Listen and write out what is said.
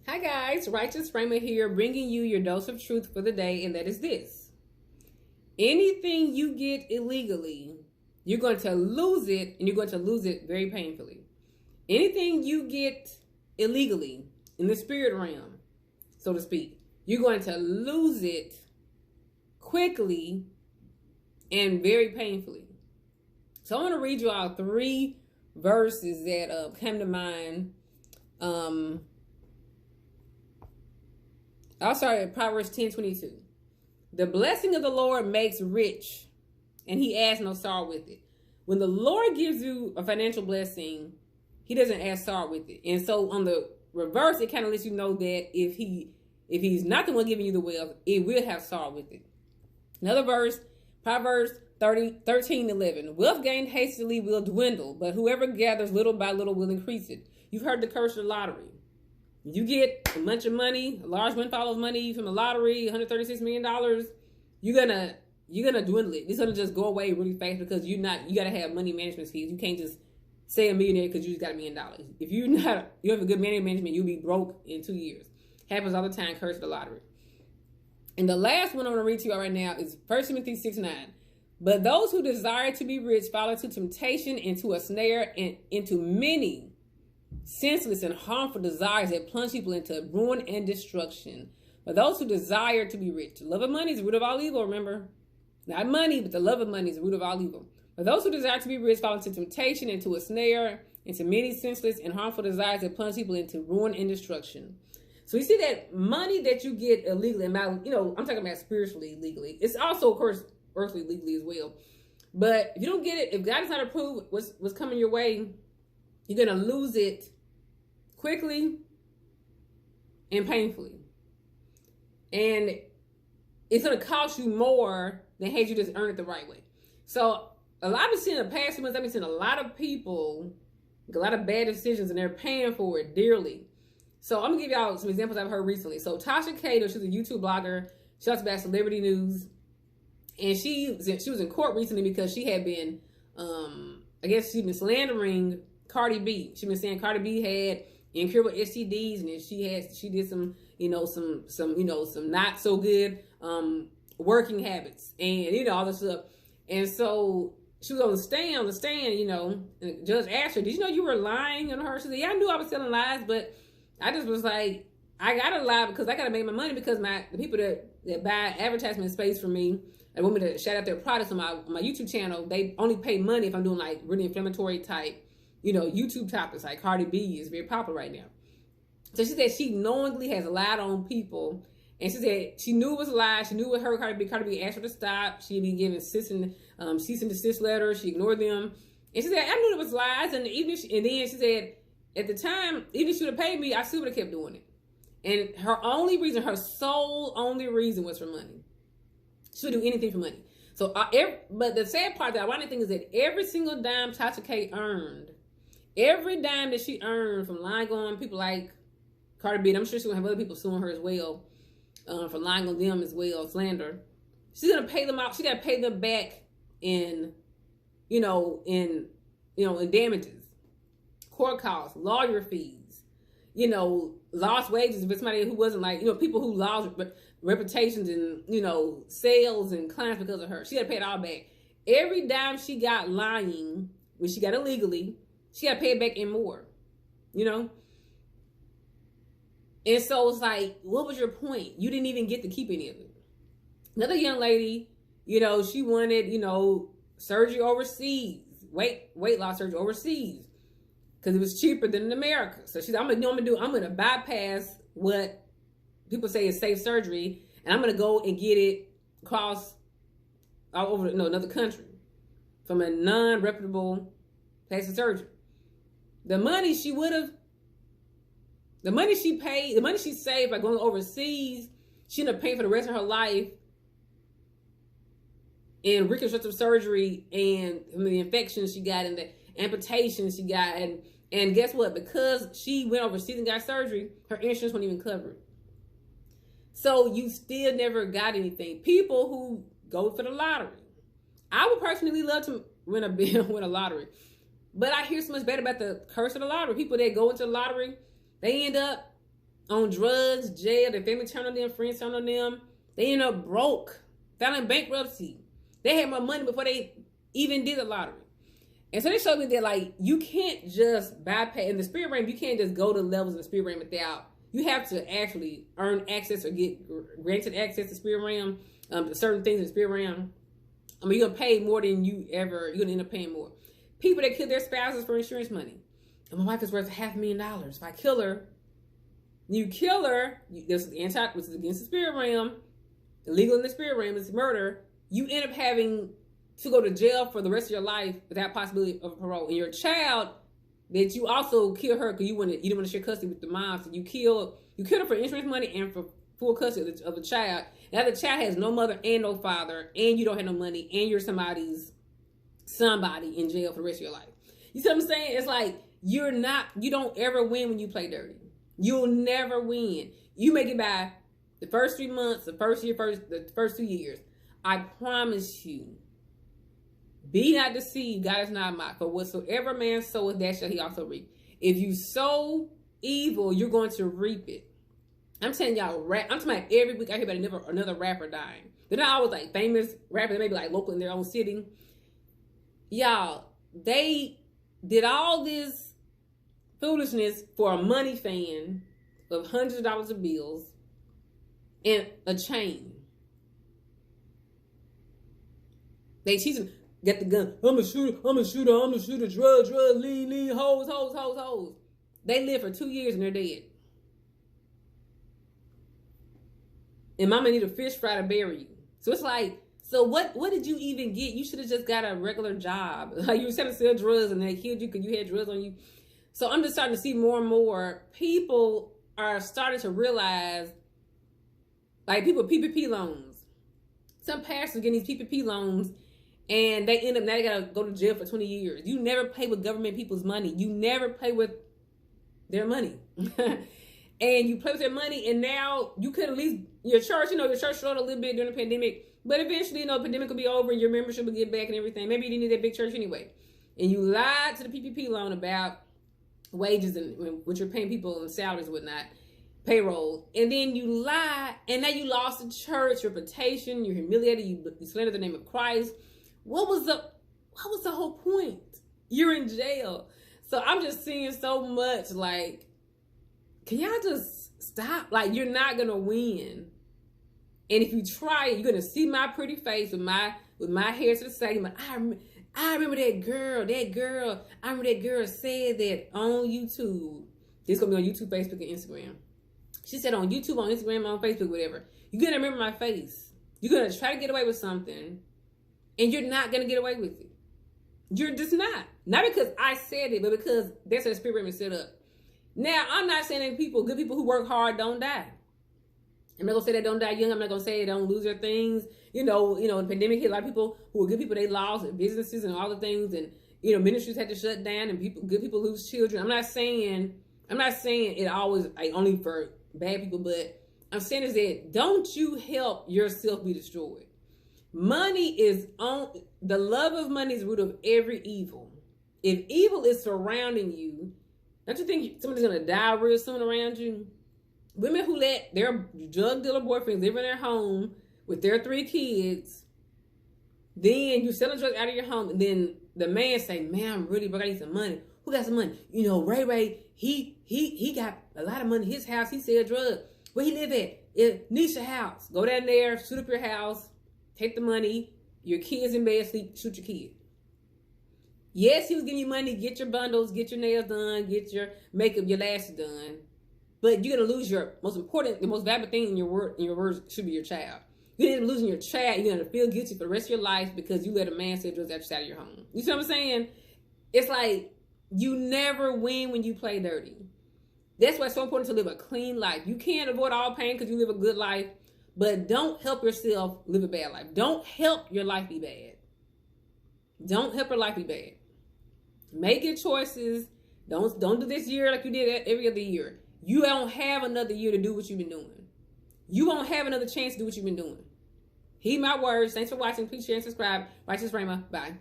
Hi guys, Righteous Framer here, bringing you your dose of truth for the day, and that is this. Anything you get illegally, you're going to lose it, and you're going to lose it very painfully. Anything you get illegally in the spirit realm, so to speak, you're going to lose it quickly and very painfully. So I want to read you all three verses that came to mind. I'll start at Proverbs 10:22. The blessing of the Lord makes rich, and he adds no sorrow with it. When the Lord gives you a financial blessing, he doesn't add sorrow with it. And so on the reverse, it kind of lets you know that if he's not the one giving you the wealth, it will have sorrow with it. Another verse, Proverbs 13:11. Wealth gained hastily will dwindle, but whoever gathers little by little will increase it. You've heard the curse of the lottery. You get a bunch of money, a large windfall of money from the lottery, $136 million, you're gonna dwindle it. It's gonna just go away really fast because you gotta have money management skills. You can't just say a millionaire because you just got $1 million. If you have a good money management, you'll be broke in 2 years. Happens all the time, curse of the lottery. And the last one I'm gonna read to you all right now is 1 Timothy 6:9. But those who desire to be rich fall into temptation, into a snare, and into many senseless and harmful desires that plunge people into ruin and destruction. But those who desire to be rich, the love of money is the root of all evil, remember? Not money, but the love of money is the root of all evil. But those who desire to be rich fall into temptation, into a snare, into many senseless and harmful desires that plunge people into ruin and destruction. So you see that money that you get illegally, and I'm talking about spiritually legally. It's also, of course, earthly legally as well. But if you don't get it, if God does not approve what's coming your way, you're going to lose it quickly and painfully. And it's going to cost you more than had you just earned it the right way. So a lot of seeing the past few months, I've been seeing a lot of people make a lot of bad decisions and they're paying for it dearly. So I'm going to give y'all some examples I've heard recently. So Tasha Cato, she's a YouTube blogger. She talks about celebrity news. And she was in court recently because she had been, I guess she'd been slandering Cardi B. She'd been saying Cardi B had incurable STDs, and then she did some not so good working habits, and all this stuff. And so she was on the stand, and the judge asked her, "Did you know you were lying on her?" She said, "Yeah, I knew I was telling lies, but I just was like, I gotta lie because I gotta make my money because the people that buy advertisement space from me, they want me to shout out their products on my YouTube channel. They only pay money if I'm doing like really inflammatory type, YouTube topics. Like Cardi B is very popular right now." So she said she knowingly has lied on people. And she said she knew it was a lie. She knew what her Cardi B asked her to stop. She'd be giving cease and desist letters. She ignored them. And she said, I knew it was lies. And then she said, at the time, even if she would have paid me, I still would have kept doing it. And her sole only reason was for money. She would do anything for money. So, but the sad part, the ironic thing is that every single dime Tasha K earned, every dime that she earned from lying on people like Cardi B, and I'm sure she's going to have other people suing her as well for lying on them as well, slander. She's going to pay them out. She got to pay them back in damages, court costs, lawyer fees, lost wages. If it's somebody who wasn't people who lost reputations and, sales and clients because of her, she got to pay it all back. Every dime she got lying, when she got illegally, she got to pay it back and more, And so it's like, what was your point? You didn't even get to keep any of it. Another young lady, she wanted, surgery overseas, weight loss surgery overseas, because it was cheaper than in America. So she's, I'm gonna bypass what people say is safe surgery, and I'm gonna go and get it across all over another country from a non-reputable place of surgery. The money she paid, the money she saved by going overseas, she ended up paying for the rest of her life in reconstructive surgery and the infections she got and the amputations she got. And guess what? Because she went overseas and got surgery, her insurance wasn't even covered. So you still never got anything. People who go for the lottery. I would personally love to win a lottery. But I hear so much bad about the curse of the lottery. People that go into the lottery, they end up on drugs, jail, their family turned on them, friends turned on them. They end up broke, filing bankruptcy. They had more money before they even did the lottery. And so they showed me that, like, you can't just bypass, in the spirit realm, you can't just go to levels in the spirit realm without, you have to actually earn access or get granted access to the spirit realm, to certain things in the spirit realm. I mean, you're going to pay more than you're going to end up paying more. People that kill their spouses for insurance money. And my wife is worth $500,000. If I kill her, this is which is against the spirit realm, illegal in the spirit realm, it's murder. You end up having to go to jail for the rest of your life without possibility of parole. And your child, that you also kill her because you didn't want to share custody with the mom, so you killed her for insurance money and for full custody of the child. Now the child has no mother and no father, and you don't have no money, and you're somebody in jail for the rest of your life. You see what I'm saying? It's like you don't ever win when you play dirty. You'll never win. You make it by the first 3 months, the first year, the first 2 years. I promise you. Be not deceived, God is not mocked. For whatsoever man soweth, that shall he also reap. If you sow evil, you're going to reap it. I'm telling y'all, I'm talking about every week I hear about another rapper dying. They're not always like famous rappers, they may be like local in their own city. Y'all, they did all this foolishness for a money fan of hundreds of dollars of bills and a chain. They teaching, get the gun, I'm a shooter, drug, lean, hoes. They live for 2 years and they're dead. And mama need a fish fry to bury you. So it's like, so what did you even get? You should have just got a regular job. Like you were trying to sell drugs and they killed you because you had drugs on you. So I'm just starting to see more and more people are starting to realize, like people with PPP loans. Some pastors getting these PPP loans and they end up, now they gotta go to jail for 20 years. You never play with government people's money. You never play with their money. And you play with their money, and now you could at least, your church slowed a little bit during the pandemic, but eventually, the pandemic will be over and your membership will get back and everything. Maybe you didn't need that big church anyway. And you lied to the PPP loan about wages and what you're paying people and salaries and whatnot, payroll. And then you lie, and now you lost the church reputation, you're humiliated, you slandered the name of Christ. What was the whole point? You're in jail. So I'm just seeing so much, like, can y'all just stop? Like, you're not gonna win. And if you try it, you're gonna see my pretty face with my hair to the side. Like, I remember that girl. I remember that girl said that on YouTube. This is gonna be on YouTube, Facebook, and Instagram. She said on YouTube, on Instagram, on Facebook, whatever. You're gonna remember my face. You're gonna try to get away with something, and you're not gonna get away with it. You're just not. Not because I said it, but because that's how the spirit realm is set up. Now, I'm not saying that good people who work hard don't die. I'm not gonna say they don't die young. I'm not gonna say they don't lose their things. In the pandemic hit a lot of people who were good people. They lost businesses and all the things, and ministries had to shut down, and good people lose children. I'm not saying it always only for bad people, but I'm saying is that don't you help yourself be destroyed. The love of money is the root of every evil. If evil is surrounding you, don't you think somebody's gonna die real soon around you? Women who let their drug dealer boyfriends live in their home with their 3 kids, then you selling drugs out of your home, and then the man say, "Man, I'm really broke. I need some money." Who got some money? Ray, he got a lot of money. His house, he sell drugs. Where he live at? Nisha house. Go down there, shoot up your house, take the money. Your kids in bed, sleep, shoot your kid. Yes, he was giving you money, get your bundles, get your nails done, get your makeup, your lashes done. But you're gonna lose the most valuable thing in your words should be your child. You're gonna losing your child, you're gonna feel guilty for the rest of your life because you let a man sell drugs outside of your home. You see what I'm saying? It's like you never win when you play dirty. That's why it's so important to live a clean life. You can't avoid all pain because you live a good life, but don't help yourself live a bad life. Don't help your life be bad. Don't help your life be bad. Make your choices. Don't do this year like you did every other year. You don't have another year to do what you've been doing. You won't have another chance to do what you've been doing. Heed my words. Thanks for watching. Please share and subscribe. Righteous Rhema. Bye.